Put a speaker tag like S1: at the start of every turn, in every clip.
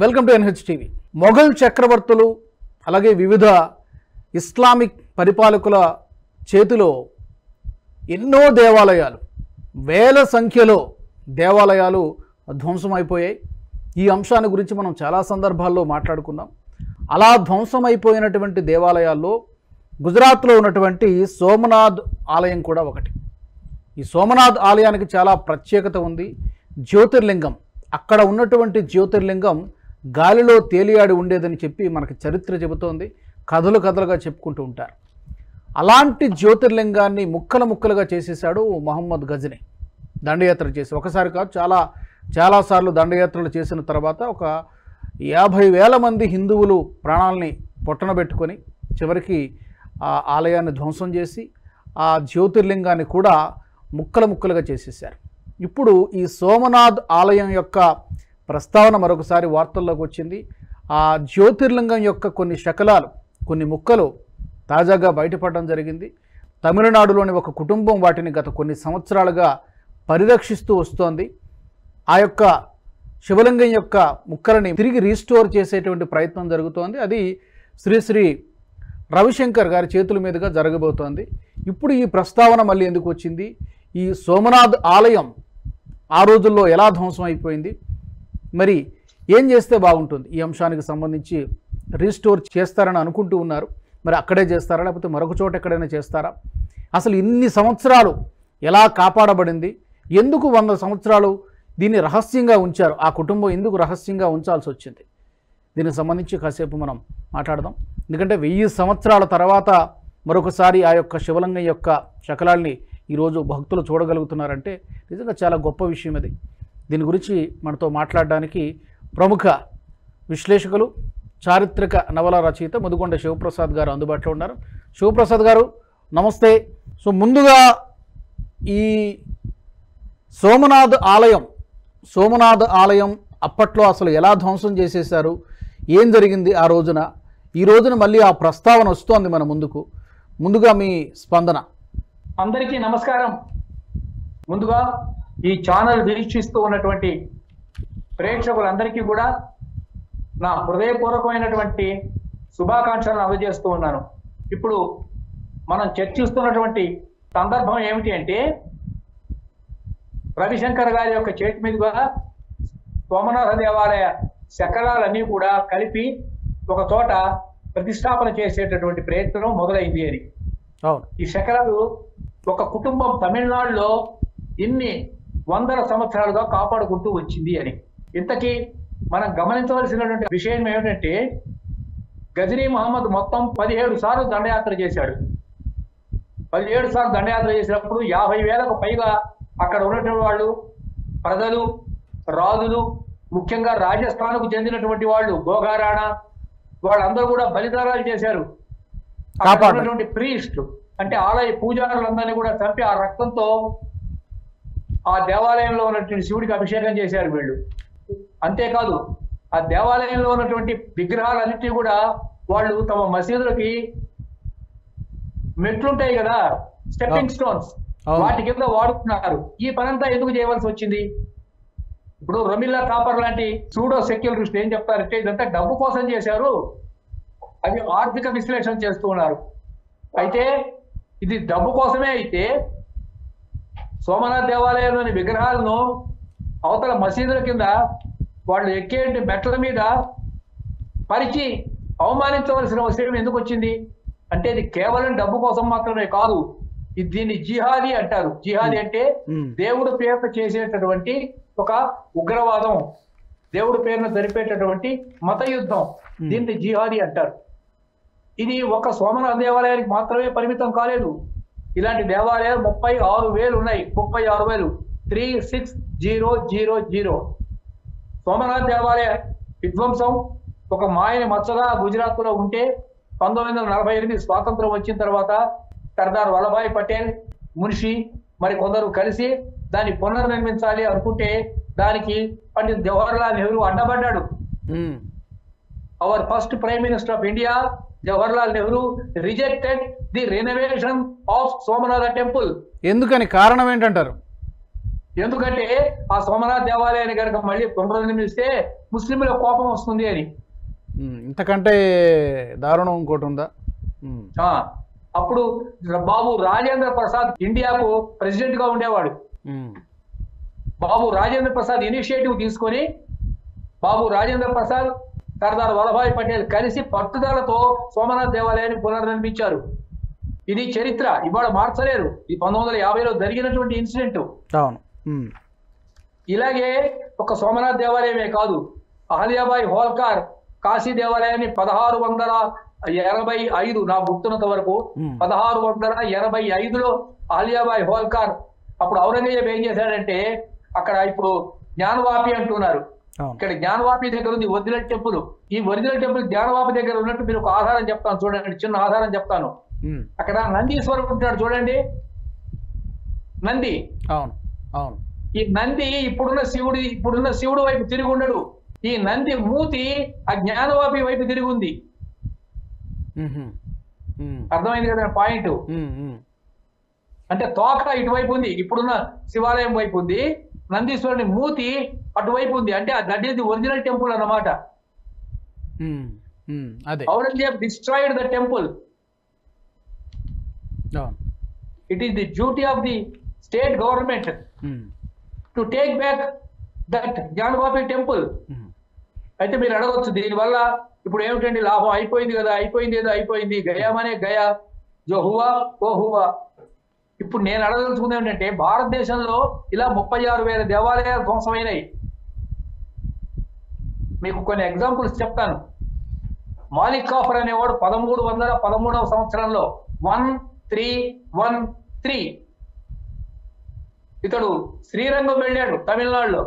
S1: Welcome to NH TV. Mughal చక్రవర్తులు అలాగే వివిధ ఇస్లామిక్ పరిపాలకుల చేతిలో ఎన్నో దేవాలయాలు, వేల సంఖ్యలో దేవాలయాలు ధ్వంసమైపోయాయి. ఈ అంశాన్ని గురించి మనం చాలా సందర్భాల్లో మాట్లాడుకున్నాం. అలా ధ్వంసమైపోయినటువంటి దేవాలయాల్లో గుజరాత్లో ఉన్నటువంటి సోమనాథ్ ఆలయం కూడా ఒకటి. ఈ సోమనాథ్ ఆలయానికి చాలా ప్రత్యేకత ఉంది. జ్యోతిర్లింగం, అక్కడ ఉన్నటువంటి జ్యోతిర్లింగం గాలిలో తేలియాడి ఉండేదని చెప్పి మనకి చరిత్ర చెబుతోంది. కథలు కథలుగా చెప్పుకుంటూ ఉంటారు. అలాంటి జ్యోతిర్లింగాన్ని ముక్కలు ముక్కలుగా చేసేసాడు మొహమ్మద్ గజనీ. దండయాత్ర చేసి ఒకసారి కాదు, చాలాసార్లు దండయాత్రలు చేసిన తర్వాత ఒక 50,000 మంది హిందువులు ప్రాణాలని పొట్టన పెట్టుకొని చివరికి ఆ ఆలయాన్ని ధ్వంసం చేసి ఆ జ్యోతిర్లింగాన్ని కూడా ముక్కలు ముక్కలుగా చేసేసారు. ఇప్పుడు ఈ సోమనాథ్ ఆలయం యొక్క ప్రస్తావన మరొకసారి వార్తల్లోకి వచ్చింది. ఆ జ్యోతిర్లింగం యొక్క కొన్ని శకలాలు, కొన్ని ముక్కలు తాజాగా బయటపడడం జరిగింది. తమిళనాడులోని ఒక కుటుంబం వాటిని గత కొన్ని సంవత్సరాలుగా పరిరక్షిస్తూ వస్తోంది. ఆ యొక్క శివలింగం యొక్క ముక్కలని తిరిగి రీస్టోర్ చేసేటువంటి ప్రయత్నం జరుగుతోంది. అది శ్రీ రవిశంకర్ గారి చేతుల మీదుగా జరగబోతోంది. ఇప్పుడు ఈ ప్రస్తావన మళ్ళీ ఎందుకు వచ్చింది? ఈ సోమనాథ్ ఆలయం ఆ రోజుల్లో ఎలా ధ్వంసం అయిపోయింది, మరి ఏం చేస్తే బాగుంటుంది? ఈ అంశానికి సంబంధించి రీస్టోర్ చేస్తారని అనుకుంటూ ఉన్నారు. మరి అక్కడే చేస్తారా, లేకపోతే మరొక చోట ఎక్కడైనా చేస్తారా? అసలు ఇన్ని సంవత్సరాలు ఎలా కాపాడబడింది? ఎందుకు 100 సంవత్సరాలు దీన్ని రహస్యంగా ఉంచారు? ఆ కుటుంబం ఎందుకు రహస్యంగా ఉంచాల్సి వచ్చింది? దీనికి సంబంధించి కాసేపు మనం మాట్లాడదాం. ఎందుకంటే 1000 సంవత్సరాల తర్వాత మరొకసారి ఆ యొక్క శివలింగం యొక్క శకలాల్ని ఈరోజు భక్తులు చూడగలుగుతున్నారంటే నిజంగా చాలా గొప్ప విషయం అది. దీని గురించి మనతో మాట్లాడడానికి ప్రముఖ విశ్లేషకులు, చారిత్రక నవల రచయిత ముదిగొండ శివప్రసాద్ గారు అందుబాటులో ఉన్నారు. శివప్రసాద్ గారు నమస్తే. సో ముందుగా ఈ సోమనాథ్ ఆలయం అప్పట్లో అసలు ఎలా ధ్వంసం చేసేశారు, ఏం జరిగింది ఆ రోజున? ఈ రోజున మళ్ళీ ఆ ప్రస్తావన వస్తోంది మన ముందుగా మీ స్పందన.
S2: అందరికీ నమస్కారం. ముందుగా ఈ ఛానల్ వీక్షిస్తూ ఉన్నటువంటి ప్రేక్షకులందరికీ కూడా నా హృదయపూర్వకమైనటువంటి శుభాకాంక్షలను అందజేస్తూ ఉన్నాను. ఇప్పుడు మనం చర్చిస్తున్నటువంటి సందర్భం ఏమిటి అంటే, రవిశంకర్ గారి యొక్క చేతి మీదుగా సోమనాథ దేవాలయ శకలాలన్నీ కూడా కలిపి ఒక చోట ప్రతిష్టాపన చేసేటటువంటి ప్రయత్నం మొదలైంది అని. ఈ శకలాలు ఒక కుటుంబం తమిళనాడులో ఇన్ని 100 సంవత్సరాలుగా కాపాడుకుంటూ వచ్చింది అని. ఇంతకీ మనం గమనించవలసినటువంటి విషయం ఏమిటంటే, గజనీ మహమ్మద్ మొత్తం 17 సార్లు దండయాత్ర చేశాడు. 17 సార్లు దండయాత్ర చేసినప్పుడు 50,000కు పైగా అక్కడ ఉన్నటువంటి వాళ్ళు, ప్రజలు, రాజులు, ముఖ్యంగా రాజస్థాన్కు చెందినటువంటి వాళ్ళు, గోగారాణా, వాళ్ళందరూ కూడా బలిదానాలు చేశారు. అక్కడ ఉన్నటువంటి ప్రీస్ట్ అంటే ఆలయ పూజారులందరినీ కూడా చంపి ఆ రక్తంతో ఆ దేవాలయంలో ఉన్నటువంటి శివుడికి అభిషేకం చేశారు వీళ్ళు. అంతేకాదు ఆ దేవాలయంలో ఉన్నటువంటి విగ్రహాలన్నింటినీ కూడా వాళ్ళు తమ మసీదులకి మెట్లుంటాయి కదా, స్టెప్పింగ్ స్టోన్స్, వాటి కింద వాడుతున్నారు. ఈ పనంతా ఎందుకు చేయవలసి వచ్చింది? ఇప్పుడు రొమిల్లా థాపర్ లాంటి సూడో సెక్యులరిస్ట్ ఏం చెప్తారంటే, ఇదంతా డబ్బు కోసం చేశారు, అవి ఆర్థిక విశ్లేషణ చేస్తూ ఉన్నారు. అయితే ఇది డబ్బు కోసమే అయితే సోమనాథ్ దేవాలయంలోని విగ్రహాలను అవతల మసీదుల కింద వాళ్ళు ఎక్కే మెట్ల మీద పరిచి అవమానించవలసిన అవసరం ఎందుకు వచ్చింది అంటే, ఇది కేవలం డబ్బు కోసం మాత్రమే కాదు. దీన్ని జిహాదీ అంటారు. జిహాదీ అంటే దేవుడు పేరున చేసేటటువంటి ఒక ఉగ్రవాదం, దేవుడు పేరున జరిపేటటువంటి మత యుద్ధం, దీన్ని జిహాదీ అంటారు. ఇది ఒక సోమనాథ దేవాలయానికి మాత్రమే పరిమితం కాలేదు. ఇలాంటి దేవాలయాలు 36,000 ఉన్నాయి. 36,000 36,000. సోమనాథ్ దేవాలయ విధ్వంసం ఒక మాయని మచ్చగా గుజరాత్లో ఉంటే 1948 స్వాతంత్రం వచ్చిన తర్వాత సర్దార్ వల్లభాయ్ పటేల్, మున్షి మరి కొందరు కలిసి దాన్ని పునర్నిర్మించాలి అనుకుంటే దానికి పండిత్ జవహర్లాల్ నెహ్రూ అడ్డపడ్డాడు. Our first prime minister of India Jawaharlal Nehru rejected the renovation of Somnath temple.
S1: ఎందుకని? కారణం ఏంటంటారు?
S2: ఎందుకంటే ఆ సోమనాథ్ దేవాలయాన్ని కనుక మళ్ళీ పునర్నిర్మిస్తే ముస్లింల కోపం వస్తుంది అని.
S1: ఇంతకంటే దారుణం ఇంకోటి ఉందా?
S2: అప్పుడు బాబు రాజేంద్ర ప్రసాద్ ఇండియాకు ప్రెసిడెంట్ గా ఉండేవాడు. బాబు రాజేంద్ర ప్రసాద్ ఇనిషియేటివ్ తీసుకొని బాబు రాజేంద్ర ప్రసాద్, సర్దార్ వల్లభాయ్ పటేల్ కలిసి పట్టుదలతో సోమనాథ్ దేవాలయాన్ని పునర్నిర్మించారు. ఇది చరిత్ర, ఇవాళ మార్చలేరు. ఇది 1950లో జరిగినటువంటి ఇన్సిడెంట్. ఇలాగే ఒక సోమనాథ్ దేవాలయమే కాదు, అహల్యాబాయి హోల్కర్ కాశీ దేవాలయాన్ని 1685 నా గుర్తున్నంత వరకు 1685లో అహల్యాబాయి హోల్కర్, అప్పుడు ఔరంగజేబ్ ఏం చేశాడంటే, అక్కడ ఇప్పుడు జ్ఞానవాపి అంటున్నారు, ఇక్కడ జ్ఞానవాపి దగ్గర ఉంది ఒరిజినల్ టెంపుల్. ఈ ఒరిజినల్ టెంపుల్ జ్ఞానవాపి దగ్గర ఉన్నట్టు మీరు ఒక ఆధారం చెప్తాను చూడండి, చిన్న ఆధారం చెప్తాను. అక్కడ నందీశ్వరుడు ఉంటాడు చూడండి, నంది. ఈ నంది ఇప్పుడున్న శివుడు వైపు తిరిగి ఉండడు. ఈ నంది మూతి ఆ జ్ఞానవాపి వైపు తిరిగి ఉంది. అర్థమైంది కదా పాయింట్? అంటే తోక ఇటువైపు ఉంది, ఇప్పుడున్న శివాలయం వైపు ఉంది. నందీశ్వరుని మూతి అటువైపు ఉంది. అంటే that is the original temple అన్నమాట. Aurangzeb destroyed the temple. It is the duty of the state government to take back that Jnanavapi temple. అయితే మీరు అడగొచ్చు, దీనివల్ల ఇప్పుడు ఏమిటండి లాభం? అయిపోయింది కదా, అయిపోయింది. గయామనే గయా, జో హువా ఓ హువా. ఇప్పుడు నేను అడగదలుచుకుంది ఏంటంటే, భారతదేశంలో ఇలా 36,000 దేవాలయాలు ధ్వంసమైనాయి. మీకు కొన్ని ఎగ్జాంపుల్స్ చెప్తాను. మాలిక్ కాఫర్ అనేవాడు 1313వ సంవత్సరంలో 1313 ఇతడు శ్రీరంగం వెళ్ళాడు తమిళనాడులో.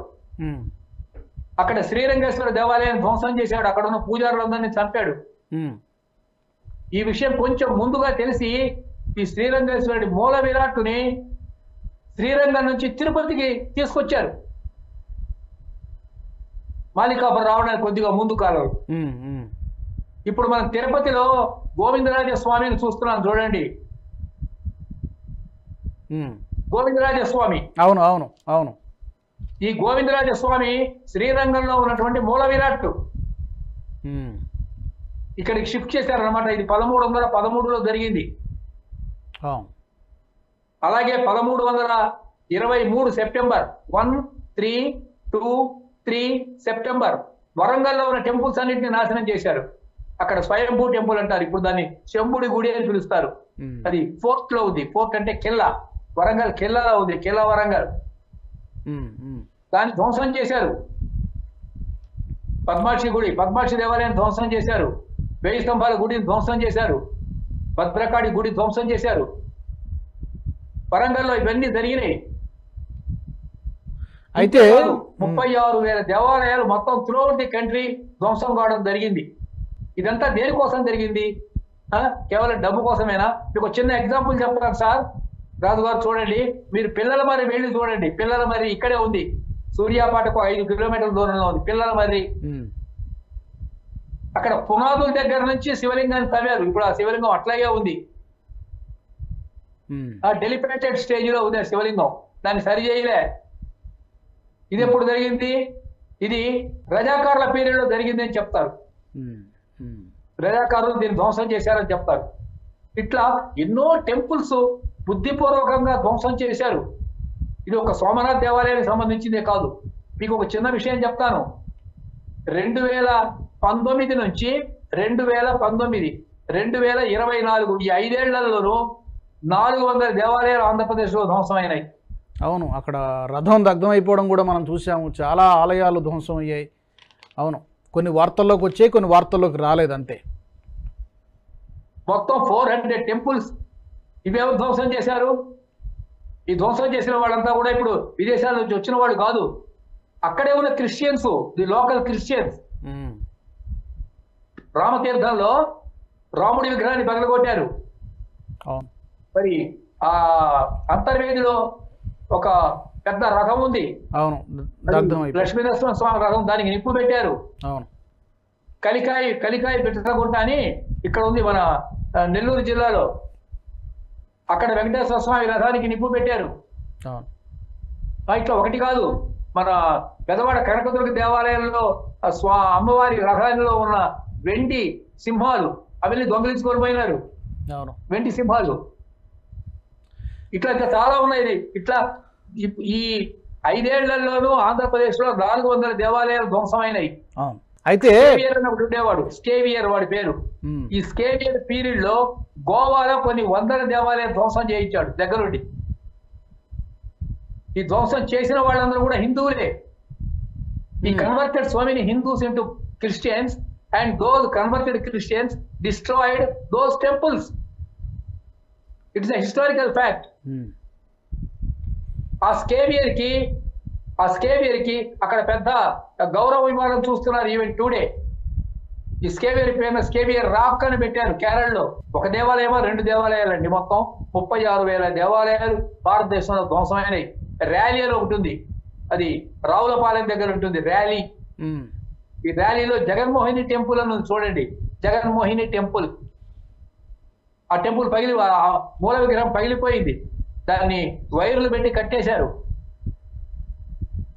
S2: అక్కడ శ్రీరంగేశ్వర దేవాలయాన్ని ధ్వంసం చేశాడు. అక్కడ ఉన్న పూజారులందరినీ చంపాడు. ఈ విషయం కొంచెం ముందుగా తెలిసి ఈ శ్రీరంగేశ్వరుడి మూల విరాట్టుని శ్రీరంగం నుంచి తిరుపతికి తీసుకొచ్చారు, మాలికాపురం రావడానికి కొద్దిగా ముందు కాలం. ఇప్పుడు మనం తిరుపతిలో గోవిందరాజ స్వామిని చూస్తున్నాం చూడండి. గోవిందరాజ స్వామి,
S1: అవును.
S2: ఈ గోవిందరాజ స్వామి శ్రీరంగంలో ఉన్నటువంటి మూల విరాట్టు ఇక్కడికి షిఫ్ట్ చేశారనమాట. ఇది 1313లో జరిగింది. అలాగే 1323 సెప్టెంబర్ 1323 సెప్టెంబర్ వరంగల్లో ఉన్న టెంపుల్స్ అన్నింటినీ నాశనం చేశారు. అక్కడ స్వయంభూ టెంపుల్ అంటారు, ఇప్పుడు దాన్ని శంభుడి గుడి అని పిలుస్తారు. అది ఫోర్ట్ లో ఉంది. ఫోర్ట్ అంటే కిల్లా, వరంగల్ కిల్లాలో ఉంది, కిల్లా వరంగల్. దాన్ని ధ్వంసం చేశారు. పద్మాక్షి దేవాలయాన్ని ధ్వంసం చేశారు. 1000 స్తంభాల గుడిని ధ్వంసం చేశారు. భద్రకాళి గుడి ధ్వంసం చేశారు. వరంగల్లో ఇవన్నీ జరిగినాయి.
S1: అయితే
S2: 36,000 దేవాలయాలు మొత్తం త్రూఅవుట్ ది కంట్రీ ధ్వంసం కావడం జరిగింది. ఇదంతా దేనికోసం జరిగింది? కేవలం డబ్బు కోసమేనా? మీకు చిన్న ఎగ్జాంపుల్ చెప్తాను సార్. రాజు గారు చూడండి, మీరు పిల్లల మరి వెళ్ళి చూడండి. పిల్లల మరి ఇక్కడే ఉంది, సూర్యాపేటకు 5 కిలోమీటర్ల దూరంలో ఉంది పిల్లల మరి. అక్కడ పునాదుల దగ్గర నుంచి శివలింగాన్ని తవ్వారు. ఇప్పుడు ఆ శివలింగం అట్లాగే ఉంది, ఆ డెలిపేటెడ్ స్టేజ్ లో ఉంది ఆ శివలింగం. దాన్ని సరి చేయలే. ఇది ఎప్పుడు జరిగింది? ఇది రజాకారుల పీరియడ్ లో జరిగింది అని చెప్తారు. రజాకారులు దీన్ని ధ్వంసం చేశారని చెప్తారు. ఇట్లా ఎన్నో టెంపుల్స్ బుద్ధిపూర్వకంగా ధ్వంసం చేశారు. ఇది ఒక సోమనాథ్ దేవాలయానికి సంబంధించిందే కాదు. మీకు ఒక చిన్న విషయం చెప్తాను. 2019 నుంచి 2019, 2024 ఈ 5 ఏళ్లలోనూ 400 దేవాలయాలు ఆంధ్రప్రదేశ్లో ధ్వంసమైనాయి.
S1: అవును, అక్కడ రథం దగ్ధం అయిపోవడం కూడా మనం చూసాము. చాలా ఆలయాలు ధ్వంసం అయ్యాయి. అవును, కొన్ని వార్తల్లోకి వచ్చాయి, కొన్ని వార్తల్లోకి రాలేదు అంతే.
S2: మొత్తం 400 టెంపుల్స్ ఇవేమో ధ్వంసం చేశారు. ఈ ధ్వంసం చేసిన వాళ్ళంతా కూడా ఇప్పుడు విదేశాల నుంచి వచ్చిన వాళ్ళు కాదు, అక్కడే ఉన్న క్రిస్టియన్స్, ది లోకల్ క్రిస్టియన్స్. రామతీర్థంలో రాముడి విగ్రహాన్ని పగలగొట్టారు. మరి ఆ అంతర్వేదిలో ఒక పెద్ద రథం ఉంది, లక్ష్మీనరసింహ స్వామి రథం, దానికి నిప్పు పెట్టారు. కలికాయ పెట్టగుంట అని ఇక్కడ ఉంది మన నెల్లూరు జిల్లాలో. అక్కడ వెంకటేశ్వర స్వామి రథానికి నిప్పు పెట్టారు. ఇట్లా ఒకటి కాదు, మన పెదవాడ కనకదుర్గ దేవాలయంలో అమ్మవారి రథాలలో ఉన్న వెండి సింహాలు అవన్నీ దొంగలించుకొని పోయినారు. వెండి సింహాలు ఇట్లా చాలా ఉన్నాయి. ఇట్లా ఈ 5 ఏళ్లలోనూ ఆంధ్రప్రదేశ్ లో 400 దేవాలయాలు ధ్వంసమైనాయి.
S1: అయితే
S2: ఒకటి ఉండేవాడు స్కేవియర్, వాడి పేరు. ఈ స్కేవియర్ పీరియడ్ లో గోవాలో కొన్ని 100 దేవాలయాలు ధ్వంసం చేయించాడు దగ్గరుండి. ఈ ధ్వంసం చేసిన వాళ్ళందరూ కూడా హిందువులే. ఈ converted so many Hindus into Christians and those converted Christians destroyed those temples. It's a historical fact. ఆ స్కేవియర్ కి అక్కడ పెద్ద గౌరవ విమానం చూస్తున్నారు ఈవెన్ టుడే. ఈ స్కేవియర్ పేరున స్కేవియర్ రాక్ అని పెట్టారు కేరళలో. ఒక దేవాలయమో 2 దేవాలయాలండి, మొత్తం 36,000 దేవాలయాలు భారతదేశంలో ధ్వంసమైనవి. ర్యాలీ అని ఒకటి ఉంది, అది రావులపాలెం దగ్గర ఉంటుంది ర్యాలీ. ఈ ర్యాలీలో జగన్మోహిని టెంపుల్ అని ఉంది చూడండి, జగన్మోహిని టెంపుల్. ఆ టెంపుల్ మూల విగ్రహం పగిలిపోయింది, దాన్ని వైర్లు పెట్టి కట్టేశారు.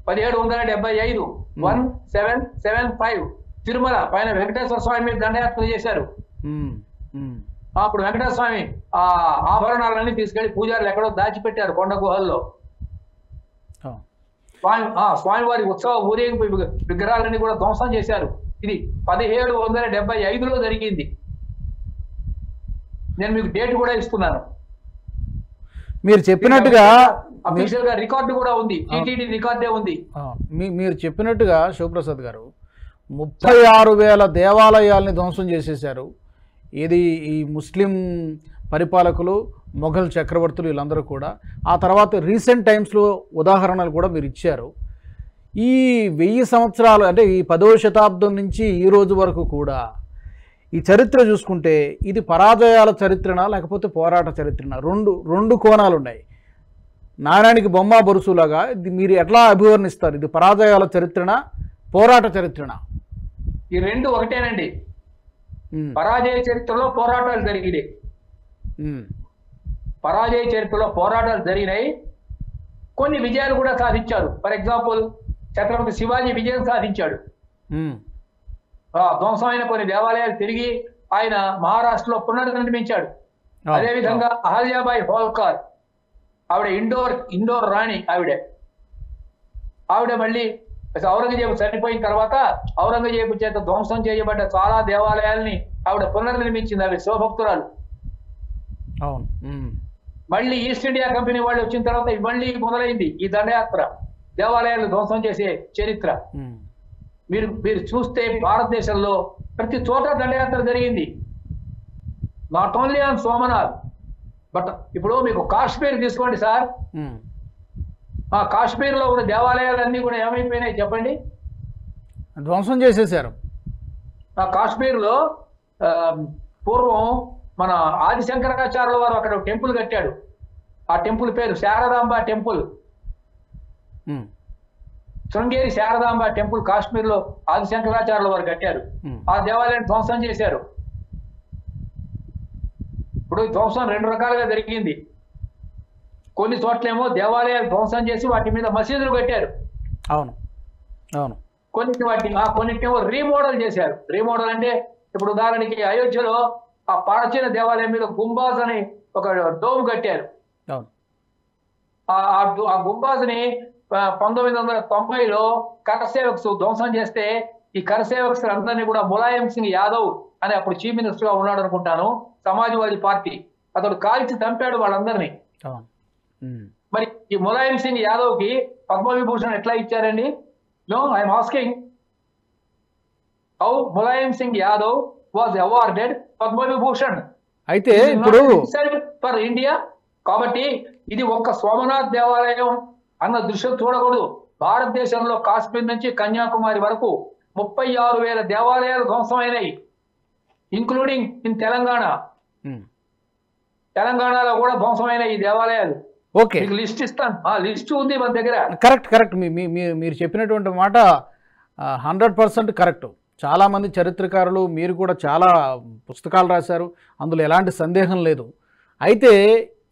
S2: 1775 1775 తిరుమల పైన వెంకటేశ్వర స్వామి మీద దండయాత్ర చేశారు. అప్పుడు వెంకటేశ్వర స్వామి ఆ ఆభరణాలన్నీ తీసుకెళ్లి పూజారులు ఎక్కడో దాచిపెట్టారు కొండ గుహల్లో. స్వామివారి ఉత్సవ ఊరేగింపు విగ్రహాలన్నీ కూడా ధ్వంసం చేశారు. ఇది 1775లో జరిగింది. నేను మీకు డేట్ కూడా ఇస్తున్నాను.
S1: మీరు చెప్పినట్టుగా
S2: అఫీషియల్ గా రికార్డు కూడా ఉంది, టీటీడీ రికార్డే ఉంది.
S1: మీరు చెప్పినట్టుగా శివప్రసాద్ గారు 36,000 దేవాలయాల్ని ధ్వంసం చేసేశారు. ఇది ఈ ముస్లిం పరిపాలకులు, మొఘల్ చక్రవర్తులు వీళ్ళందరూ కూడా. ఆ తర్వాత రీసెంట్ టైమ్స్లో ఉదాహరణలు కూడా మీరు ఇచ్చారు. ఈ 1000 సంవత్సరాలు అంటే ఈ 10వ శతాబ్దం నుంచి ఈ రోజు వరకు కూడా ఈ చరిత్ర చూసుకుంటే ఇది పరాజయాల చరిత్రనా లేకపోతే పోరాట చరిత్రనా? రెండు కోణాలు ఉన్నాయి. నారాయణకి బొమ్మ బొరుసులాగా ఇది మీరు ఎట్లా అభివర్ణిస్తారు? ఇది పరాజయాల చరిత్రనా, పోరాట చరిత్రనా?
S2: ఈ రెండు ఒకటేనండి. పరాజయ చరిత్రలో పోరాటాలు జరిగినాయి, పరాజయ చరిత్రలో పోరాటాలు జరిగినాయి. కొన్ని విజయాలు కూడా సాధించారు. ఫర్ ఎగ్జాంపుల్ ఛత్రపతి శివాజీ విజయం సాధించాడు. ధ్వంసమైన కొన్ని దేవాలయాలు తిరిగి ఆయన మహారాష్ట్రలో పునర్నిర్మించాడు. అదేవిధంగా అహల్యాబాయి హోల్కర్, ఆవిడ ఇండోర్ రాణి, ఆవిడ మళ్ళీ ఔరంగజేబు చనిపోయిన తర్వాత ఔరంగజేబు చేత ధ్వంసం చేయబడ్డ చాలా దేవాలయాల్ని ఆవిడ పునర్నిర్మించింది. అవి శివభక్తురాలు. మళ్ళీ ఈస్ట్ ఇండియా కంపెనీ వాళ్ళు వచ్చిన తర్వాత మళ్ళీ మొదలైంది ఈ దండయాత్ర, దేవాలయాలు ధ్వంసం చేసే చరిత్ర. మీరు చూస్తే భారతదేశంలో ప్రతి చోట దండయాత్ర జరిగింది. Not only on Somnath but ఇప్పుడు మీకు కాశ్మీర్ తీసుకోండి సార్. ఆ కాశ్మీర్ లో ఉన్న దేవాలయాలన్నీ కూడా ఏమైపోయినాయి చెప్పండి?
S1: ధ్వంసం చేసేసారు.
S2: ఆ కాశ్మీర్ లో పూర్వం మన ఆదిశంకరాచార్యుల వారు అక్కడ టెంపుల్ కట్టాడు. ఆ టెంపుల్ పేరు శారదాంబ టెంపుల్. శృంగేరి శారదాంబ టెంపుల్ కాశ్మీర్ లో ఆదిశంకరాచార్యుల వారు కట్టారు. ఆ దేవాలయాన్ని ధ్వంసం చేశారు. ఇప్పుడు ధ్వంసం 2 రకాలుగా జరిగింది. కొన్ని చోట్లేమో దేవాలయాలు ధ్వంసం చేసి వాటి మీద మసీదులు కట్టారు. కొన్నిటినేమో రీమోడల్ చేశారు. రీమోడల్ అంటే ఇప్పుడు ఉదాహరణకి అయోధ్యలో ఆ ప్రాచీన దేవాలయం మీద గుంబాజ్ అని ఒక డోమ్ కట్టారు. ఆ గుంబాజ్ ని 1990లో కరసేవక్స్ ధ్వంసం చేస్తే ఈ కరసేవక్స్ అందరినీ కూడా ములాయం సింగ్ యాదవ్ అని అప్పుడు చీఫ్ మినిస్టర్ గా ఉన్నాడు అనుకుంటాను, సమాజ్వాదీ పార్టీ, అతడు కాల్చి చంపాడు వాళ్ళందరినీ. మరి ఈ ములాయం సింగ్ యాదవ్ కి పద్మవిభూషణ్ ఎట్లా ఇచ్చారండి? No, I'm asking how Mulayam Singh Yadav was awarded Padma Vibhushan.
S1: అయితే ఇప్పుడు
S2: ఫర్ ఇండియా. కాబట్టి ఇది ఒక్క సోమనాథ్ దేవాలయం అన్న దృశ్యం చూడకూడదు. భారతదేశంలో కాశ్మీర్ నుంచి కన్యాకుమారి వరకు 36,000 దేవాలయాలు ధ్వంసమైనాయి, ఇంక్లూడింగ్ ఇన్ తెలంగాణ. తెలంగాణలో కూడా ధ్వంసమైన ఈ దేవాలయాలు.
S1: ఓకే,
S2: లిస్ట్ ఇస్తాను, ఆ లిస్ట్ ఉంది మన దగ్గర.
S1: కరెక్ట్. మీరు చెప్పినటువంటి మాట 100% కరెక్ట్. చాలామంది చరిత్రకారులు, మీరు కూడా చాలా పుస్తకాలు రాశారు, అందులో ఎలాంటి సందేహం లేదు. అయితే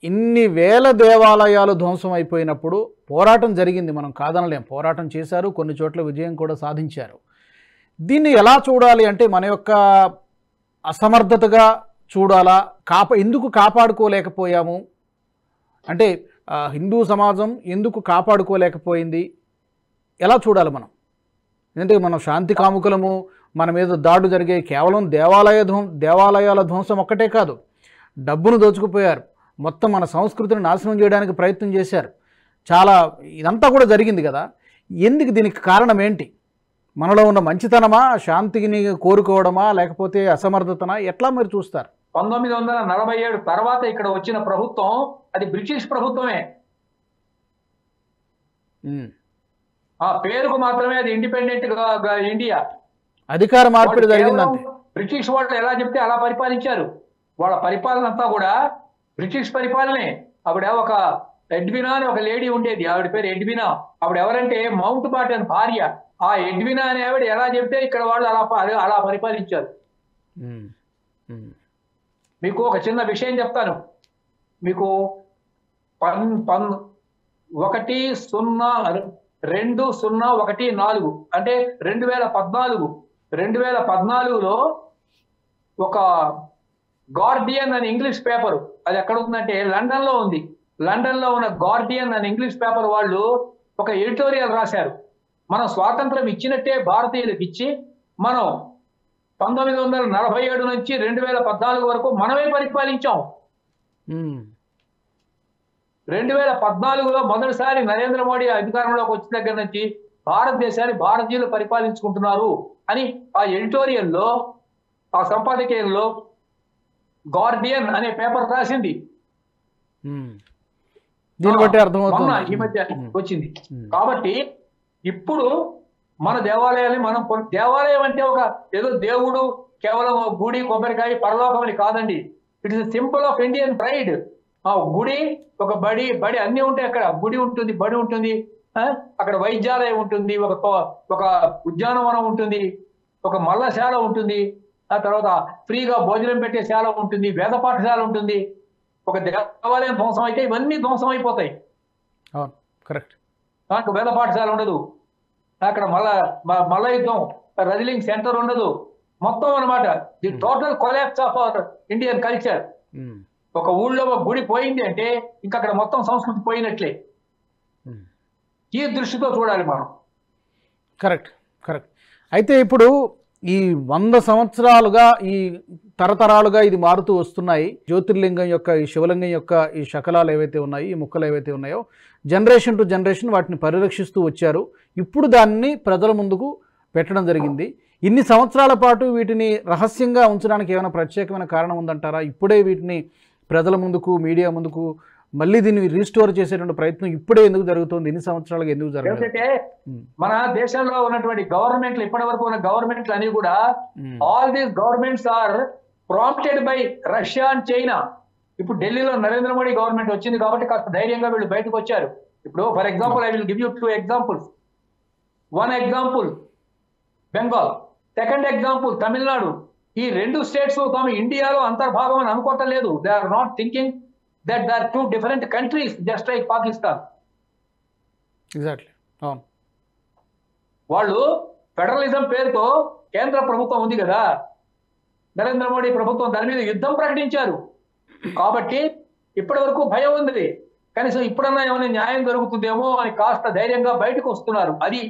S1: ఇన్ని వేల దేవాలయాలు ధ్వంసం అయిపోయినప్పుడు పోరాటం జరిగింది, మనం కాదనలేం, పోరాటం చేశారు, కొన్ని చోట్ల విజయం కూడా సాధించారు. దీన్ని ఎలా చూడాలి అంటే మన యొక్క అసమర్థతగా చూడాలా, ఎందుకు కాపాడుకోలేకపోయాము అంటే హిందూ సమాజం ఎందుకు కాపాడుకోలేకపోయింది, ఎలా చూడాలి మనం? ఎందుకంటే మనం శాంతి కాముకులము, మన మీద దాడులు జరిగే కేవలం దేవాలయాల ధ్వంసం ఒక్కటే కాదు, డబ్బును దోచుకుపోయారు, మొత్తం మన సంస్కృతిని నాశనం చేయడానికి ప్రయత్నం చేశారు, చాలా ఇదంతా కూడా జరిగింది కదా. ఎందుకు, దీనికి కారణం ఏంటి? మనలో ఉన్న మంచితనమా, శాంతిని కోరుకోవడమా, లేకపోతే అసమర్థతనా, ఎట్లా మీరు చూస్తారు?
S2: 1947 తర్వాత ఇక్కడ వచ్చిన ప్రభుత్వం అది బ్రిటిష్ ప్రభుత్వమే. ఆ పేరుకు మాత్రమే అది ఇండిపెండెంట్ ఇండియా.
S1: అధికార మార్పిడి జరిగిందంటే
S2: బ్రిటిష్ వాళ్ళు ఎలా చెప్తే అలా పరిపాలించారు. వాళ్ళ పరిపాలన అంతా కూడా బ్రిటిష్ పరిపాలనే. ఆవిడ ఒక ఎడ్వినా అని ఒక లేడీ ఉండేది, ఆవిడ పేరు ఎడ్వినా. ఆవిడ ఎవరంటే మౌంట్ బాటన్ భార్య. ఆ ఎడ్వినా అనే ఆవిడ ఎలా చెప్తే ఇక్కడ వాళ్ళు అలా పరిపాలించారు. మీకు ఒక చిన్న విషయం చెప్తాను. మీకు 1/0/2014 అంటే 2014లో ఒక గార్డియన్ అని ఇంగ్లీష్ పేపర్, అది ఎక్కడ ఉందంటే లండన్ లో ఉంది. లండన్ లో ఉన్న గార్డియన్ అని ఇంగ్లీష్ పేపర్ వాళ్ళు ఒక ఎడిటోరియల్ రాశారు. మనం స్వాతంత్రం ఇచ్చినట్టే భారతీయులకు ఇచ్చి మనం 1947 నుంచి 2014 వరకు మనమే పరిపాలించాం. 2014లో మొదటిసారి నరేంద్ర మోడీ అధికారంలోకి వచ్చిన దగ్గర నుంచి భారతదేశాన్ని భారతీయులు పరిపాలించుకుంటున్నారు అని ఆ ఎడిటోరియల్లో, ఆ సంపాదకీయంలో గార్డియన్ అనే పేపర్ రాసింది.
S1: దీన్ని బట్టి అర్థమవుతుంది
S2: ఈ మధ్య వచ్చింది. కాబట్టి ఇప్పుడు మన దేవాలయాన్ని దేవాలయం అంటే ఒక ఏదో దేవుడు, కేవలం గుడి, కొబ్బరికాయ, పరలోకం అని కాదండి. It is simple of Indian pride. ఆ గుడి, ఒక బడి అన్ని ఉంటాయి. అక్కడ గుడి ఉంటుంది, బడి ఉంటుంది, అక్కడ వైద్యాలయం ఉంటుంది, ఒక ఉద్యానవనం ఉంటుంది, ఒక మల్లశాల ఉంటుంది, ఆ తర్వాత ఫ్రీగా భోజనం పెట్టే శాల ఉంటుంది, వేద పాఠశాల ఉంటుంది. ఒక దేవాలయం ధ్వంసం అయితే ఇవన్నీ ధ్వంసం అయిపోతాయి.
S1: కరెక్ట్.
S2: నాకు వేద పాఠశాల ఉండదు, అక్కడ మల్ల యుద్ధం రెజ్లింగ్ సెంటర్ ఉండదు, మొత్తం అన్నమాట. The total collapse of our Indian culture. ఒక ఊళ్ళో ఒక గుడి పోయింది అంటే ఇంకా అక్కడ మొత్తం సంస్కృతి పోయినట్లే. ఈ దృష్టితో చూడాలి మనం.
S1: కరెక్ట్. అయితే ఇప్పుడు ఈ 100 సంవత్సరాలుగా, ఈ తరతరాలుగా ఇది మారుతూ వస్తున్నాయి. జ్యోతిర్లింగం యొక్క, ఈ శివలింగం యొక్క ఈ శకలాలు ఏవైతే ఉన్నాయో, ఈ ముక్కలు ఏవైతే ఉన్నాయో, జనరేషన్ టు జనరేషన్ వాటిని పరిరక్షిస్తూ వచ్చారు. ఇప్పుడు దాన్ని ప్రజల ముందుకు పెట్టడం జరిగింది. ఇన్ని సంవత్సరాల పాటు వీటిని రహస్యంగా ఉంచడానికి ఏమైనా ప్రత్యేకమైన కారణం ఉందంటారా? ఇప్పుడే వీటిని ప్రజల ముందుకు, మీడియా ముందుకు మళ్ళీ దీన్ని రీస్టోర్ చేసేటువంటి ప్రయత్నం ఇప్పుడే ఎందుకు జరుగుతుంది? ఇన్ని సంవత్సరాలుగా ఎందుకు జరుగుతుంది?
S2: మన దేశంలో ఉన్నటువంటి గవర్నమెంట్లు, ఇప్పటి వరకు ఉన్న గవర్నమెంట్లు అన్ని కూడా, all these governments are prompted by Russia and China. ఇప్పుడు ఢిల్లీలో నరేంద్ర మోడీ గవర్నమెంట్ వచ్చింది కాబట్టి కాస్త ధైర్యంగా వీళ్ళు బయటకు వచ్చారు. ఇప్పుడు for example I will give you 2 examples. 1 example Bengal, 2nd example Tamil Nadu. ఈ 2 స్టేట్స్ తాము ఇండియాలో అంతర్భాగం అని అనుకోవటం లేదు. They are not thinking that there are 2 different countries just like Pakistan.
S1: Exactly. అవును.
S2: వాళ్ళు ఫెడరలిజం పేరుతో కేంద్ర ప్రభుత్వం ఉంది కదా, నరేంద్ర మోడీ ప్రభుత్వం, దాని మీద యుద్ధం ప్రకటించారు. కాబట్టి ఇప్పటి వరకు భయం ఉంది. కనీసం ఇప్పుడన్నా ఏమైనా న్యాయం జరుగుతుందేమో అని కాస్త ధైర్యంగా బయటకు వస్తున్నారు. అది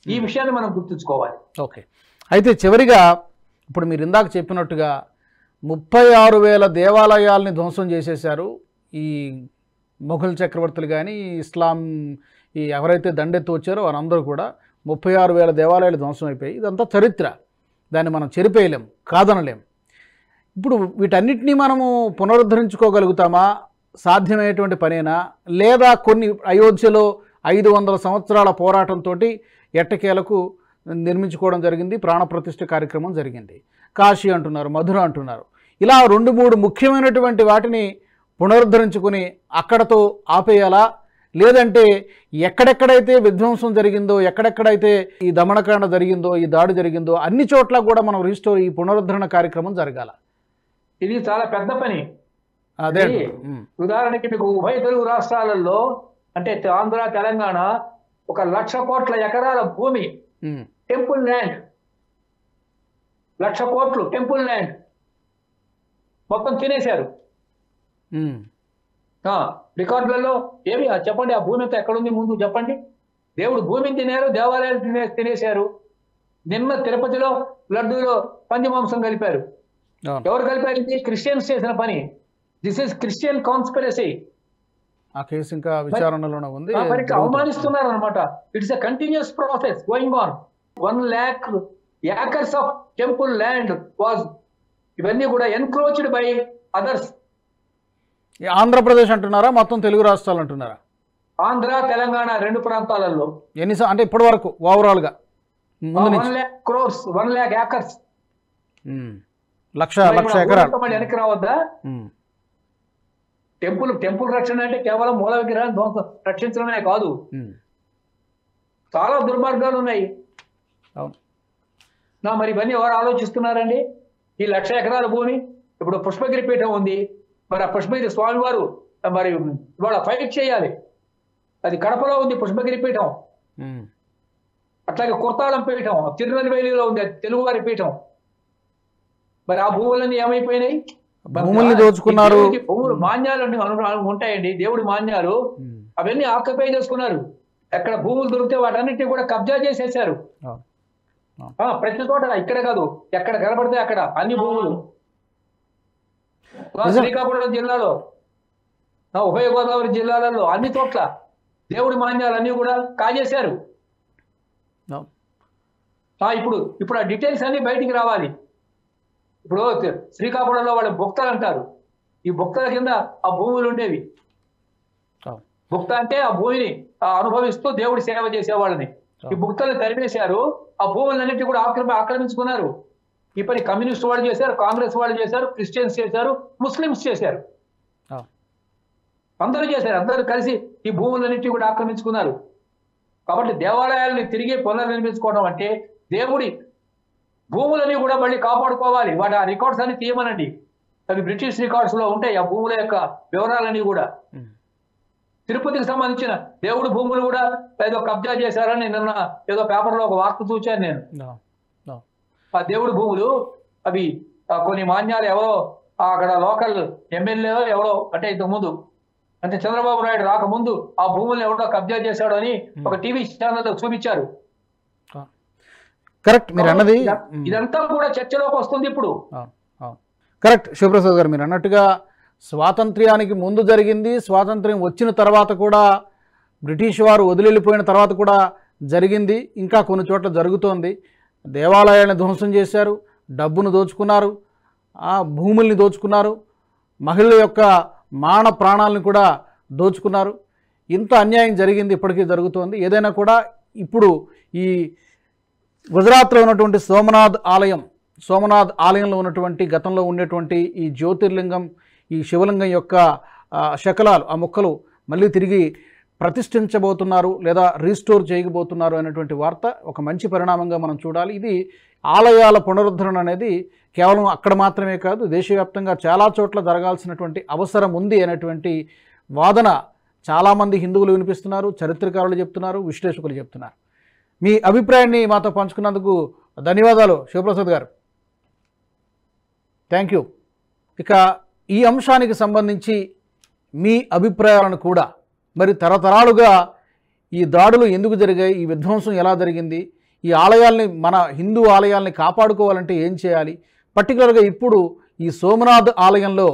S2: ఈ విషయాన్ని మనం గుర్తుంచుకోవాలి.
S1: ఓకే. అయితే చివరిగా ఇప్పుడు మీరు ఇందాక చెప్పినట్టుగా 36,000 దేవాలయాల్ని ధ్వంసం చేసేశారు ఈ మొఘల్ చక్రవర్తులు కానీ, ఇస్లాం ఎవరైతే దండెత్తి వచ్చారో వారందరూ కూడా. 36,000 దేవాలయాలు ధ్వంసం అయిపోయాయి. ఇదంతా చరిత్ర, దాన్ని మనం చెరిపేయలేం, కాదనలేం. ఇప్పుడు వీటన్నిటినీ మనము పునరుద్ధరించుకోగలుగుతామా? సాధ్యమయ్యేటువంటి పనేనా? లేదా కొన్ని అయోధ్యలో 500 సంవత్సరాల పోరాటంతో ఎట్టకేలకు నిర్మించుకోవడం జరిగింది, ప్రాణప్రతిష్ఠ కార్యక్రమం జరిగింది. కాశీ అంటున్నారు, మధుర అంటున్నారు. ఇలా 2-3 ముఖ్యమైనటువంటి వాటిని పునరుద్ధరించుకుని అక్కడతో ఆపేయాలా? లేదంటే ఎక్కడెక్కడైతే విధ్వంసం జరిగిందో, ఎక్కడెక్కడైతే ఈ దమనకాండ జరిగిందో, ఈ దాడి జరిగిందో అన్ని చోట్ల కూడా మనం ఈ పునరుద్ధరణ కార్యక్రమం జరగాల?
S2: ఇది చాలా పెద్ద పని.
S1: అదే
S2: ఉదాహరణకి మీకు ఉభయ తెలుగు రాష్ట్రాలలో అంటే ఆంధ్ర తెలంగాణ 1,00,000 కోట్ల ఎకరాల భూమి టెంపుల్ ల్యాండ్, 1,00,000 కోట్లు టెంపుల్ ల్యాండ్ మొత్తం తినేశారు. రికార్డులలో ఏమి చెప్పండి, ఆ భూమి అంతా ఎక్కడుంది ముందు చెప్పండి. దేవుడు భూమిని తినారు, దేవాలయాలు తినేశారు. నిన్న తిరుపతిలో లడ్డూలో పందిమాంసం కలిపారు. ఎవరు కలిపారు? క్రిస్టియన్స్ చేసిన పని. This is Christian conspiracy.
S1: ఆ కేసు ఇంకా విచారణలోనే ఉంది.
S2: అవమానిస్తున్నారు అనమాట. It's a continuous process going on. 1 lakh acres of temple land was, ఇవన్నీ కూడా ఎన్క్రోచ్డ్ బై అదర్స్.
S1: ఆంధ్రప్రదేశ్ అంటున్నారా, మొత్తం తెలుగు రాష్ట్రాలు అంటున్నారా?
S2: ఆంధ్ర తెలంగాణ 2 ప్రాంతాలలో.
S1: అంటే ఇప్పటి వరకు ఓవరాల్ గా
S2: 1 lakh crores, 1 lakh acres.
S1: లక్ష ఎకరాలు.
S2: వెనక్కి రావద్దా? టెంపుల్ రక్షణ అంటే కేవలం మూల విగ్రహాన్ని రక్షించడమే కాదు, చాలా దుర్మార్గాలు ఉన్నాయి. మరి ఇవన్నీ ఎవరు ఆలోచిస్తున్నారండి? ఈ 1,00,000 ఎకరాల భూమి, ఇప్పుడు పుష్పగిరి పీఠం ఉంది. మరి ఆ పుష్పగిరి స్వామివారు మరి ఇవాళ ఫైట్ చేయాలి. అది కడపలో ఉంది పుష్పగిరి పీఠం. అట్లాగే కుర్తాళం పీఠం తిరునెల్వేలిలో ఉంది, తెలుగువారి పీఠం. మరి ఆ భూములన్నీ ఏమైపోయినాయి?
S1: భూముల్ని దోచుకున్నారు.
S2: భూములు మాన్యాలు ఉంటాయండి, దేవుడి మాన్యాలు, అవన్నీ ఆక్యుపై చేసుకున్నారు. ఎక్కడ భూములు దొరికితే వాటన్నిటిని కూడా కబ్జా చేసేసారు. ప్రతి చోట, ఇక్కడ కాదు, ఎక్కడ కనబడితే అక్కడ అన్ని భూములు. శ్రీకాకుళం జిల్లాలో, ఉభయ గోదావరి జిల్లాలలో అన్ని చోట్ల దేవుడి మాన్యాలన్నీ కూడా కాజేశారు. ఇప్పుడు ఆ డీటెయిల్స్ అన్ని బయటికి రావాలి. ఇప్పుడు శ్రీకాకుళంలో వాళ్ళు భక్తలు అంటారు. ఈ భక్తుల కింద ఆ భూములు ఉండేవి. భక్త అంటే ఆ భూమిని అనుభవిస్తూ దేవుడి సేవ చేసేవాళ్ళని. ఈ భక్తులను తరిమేశారు, ఆ భూములన్నింటినీ కూడా ఆక్రమించుకున్నారు. ఈ పని కమ్యూనిస్ట్ వాళ్ళు చేశారు, కాంగ్రెస్ వాళ్ళు చేశారు, క్రిస్టియన్స్ చేశారు, ముస్లిమ్స్ చేశారు, అందరూ చేశారు. అందరూ కలిసి ఈ భూములన్నింటినీ కూడా ఆక్రమించుకున్నారు. కాబట్టి దేవాలయాలని తిరిగి పునర్నిర్మించుకోవడం అంటే దేవుడి భూములని కూడా మళ్ళీ కాపాడుకోవాలి. వాటి ఆ రికార్డ్స్ అన్ని తీయమనండి, అవి బ్రిటిష్ రికార్డ్స్ లో ఉంటాయి. ఆ భూముల యొక్క వివరాలన్నీ కూడా. తిరుపతికి సంబంధించిన దేవుడి భూములు కూడా ఏదో కబ్జా చేశారని నిన్న ఏదో పేపర్లో ఒక వార్త చూశాను నేను. ఆ దేవుడి భూములు అవి కొన్ని మాన్యాలు ఎవరో అక్కడ లోకల్ ఎమ్మెల్యే ఎవరో, అంటే ఇంతకుముందు అంటే చంద్రబాబు నాయుడు రాకముందు ఆ భూములను ఎవరో కబ్జా చేశాడు అని ఒక టీవీ ఛానల్లో చూపించారు.
S1: కరెక్ట్ మీరు అన్నది.
S2: ఇదంతా కూడా చర్చలోకి వస్తుంది ఇప్పుడు.
S1: కరెక్ట్ శివప్రసాద్ గారు మీరు అన్నట్టుగా స్వాతంత్ర్యానికి ముందు జరిగింది, స్వాతంత్ర్యం వచ్చిన తర్వాత కూడా, బ్రిటిష్ వారు వదిలిపోయిన తర్వాత కూడా జరిగింది, ఇంకా కొన్ని చోట్ల జరుగుతోంది. దేవాలయాలను ధ్వంసం చేశారు, డబ్బును దోచుకున్నారు, ఆ భూముల్ని దోచుకున్నారు, మహిళల యొక్క మాన ప్రాణాలను కూడా దోచుకున్నారు. ఇంత అన్యాయం జరిగింది, ఇప్పటికీ జరుగుతోంది. ఏదైనా కూడా ఇప్పుడు ఈ గుజరాత్లో ఉన్నటువంటి సోమనాథ్ ఆలయంలో ఉన్నటువంటి గతంలో ఉండేటువంటి ఈ జ్యోతిర్లింగం, ఈ శివలింగం యొక్క శకలాలు, ఆ మొక్కలు మళ్ళీ తిరిగి ప్రతిష్ఠించబోతున్నారు లేదా రీస్టోర్ చేయబోతున్నారు అనేటువంటి వార్త ఒక మంచి పరిణామంగా మనం చూడాలి. ఇది ఆలయాల పునరుద్ధరణ అనేది కేవలం అక్కడ మాత్రమే కాదు, దేశవ్యాప్తంగా చాలా చోట్ల జరగాల్సినటువంటి అవసరం ఉంది అనేటువంటి వాదన చాలామంది హిందువులు వినిపిస్తున్నారు, చరిత్రకారులు చెప్తున్నారు, విశ్లేషకులు చెప్తున్నారు. మీ అభిప్రాయాన్ని మాతో పంచుకున్నందుకు ధన్యవాదాలు శివప్రసాద్ గారు. Thank you. ఇక ఈ అంశానికి సంబంధించి మీ అభిప్రాయాలను కూడా, మరి తరతరాలుగా ఈ దాడులు ఎందుకు జరిగాయి, ఈ విధ్వంసం ఎలా జరిగింది, ఈ ఆలయాల్ని, మన హిందూ ఆలయాల్ని కాపాడుకోవాలంటే ఏం చేయాలి, పర్టికులర్గా ఇప్పుడు ఈ సోమనాథ్ ఆలయంలో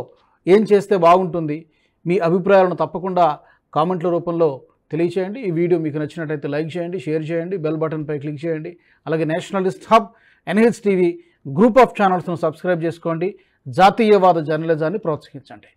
S1: ఏం చేస్తే బాగుంటుంది, మీ అభిప్రాయాలను తప్పకుండా కామెంట్ల రూపంలో తెలియచేయండి. ఈ వీడియో మీకు నచ్చినట్టయితే లైక్ చేయండి, షేర్ చేయండి, బెల్ బటన్పై క్లిక్ చేయండి. అలాగే nationalist hub, NH TV group of ఛానల్స్ను సబ్స్క్రైబ్ చేసుకోండి. జాతీయవాద జర్నలిజాన్ని ప్రోత్సహించండి.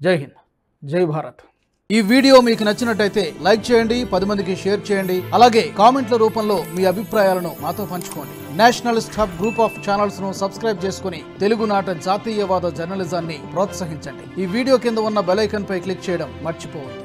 S1: జై హింద్, జై భారత్. ఈ వీడియో మీకు నచ్చినట్టయితే లైక్ చేయండి, 10 మందికి షేర్ చేయండి. అలాగే కామెంట్ల రూపంలో మీ అభిప్రాయాలను మాతో పంచుకోండి. Nationalist hub group of channels ను సబ్స్క్రైబ్ చేసుకుని తెలుగునాట జాతీయవాద జర్నలిజాన్ని ప్రోత్సహించండి. ఈ వీడియో కింద ఉన్న బెల్ ఐకాన్ పై క్లిక్ చేయడం మర్చిపోవద్దు.